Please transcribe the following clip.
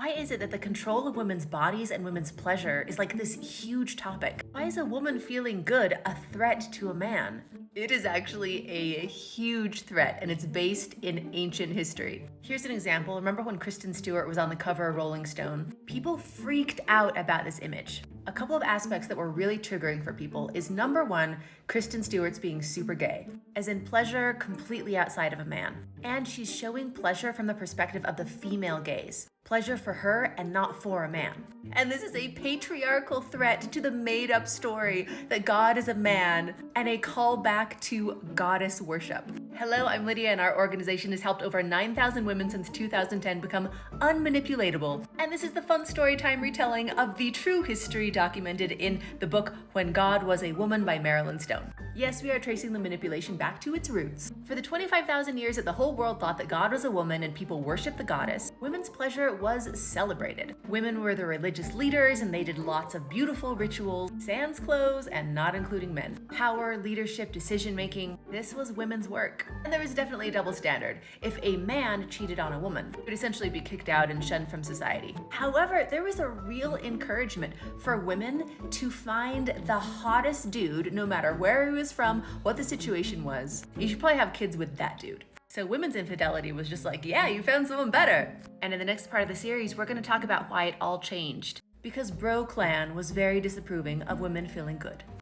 Why is it that the control of women's bodies and women's pleasure is like this huge topic? Why is a woman feeling good a threat to a man? It is actually a huge threat, and it's based in ancient history. Here's an example. Remember when Kristen Stewart was on the cover of Rolling Stone? People freaked out about this image. A couple of aspects that were really triggering for people is number one, Kristen Stewart's being super gay, as in pleasure completely outside of a man. And she's showing pleasure from the perspective of the female gaze. Pleasure for her and not for a man. And this is a patriarchal threat to the made-up story that God is a man and a call back to goddess worship. Hello, I'm Lydia, and our organization has helped over 9,000 women since 2010 become unmanipulatable. And this is the fun story time retelling of the true history documented in the book When God Was a Woman by Merlin Stone. Yes, we are tracing the manipulation back to its roots. For the 25,000 years that the whole world thought that God was a woman and people worshiped the goddess, women's pleasure was celebrated. Women were the religious leaders and they did lots of beautiful rituals, sans clothes, and not including men. Power, leadership, decision-making, this was women's work. And there was definitely a double standard. If a man cheated on a woman, he would essentially be kicked out and shunned from society. However, there was a real encouragement for women to find the hottest dude, no matter where he was from, what the situation was. You should probably have kids with that dude. So women's infidelity was just like, yeah, you found someone better. And in the next part of the series, we're going to talk about why it all changed. Because Bro Clan was very disapproving of women feeling good.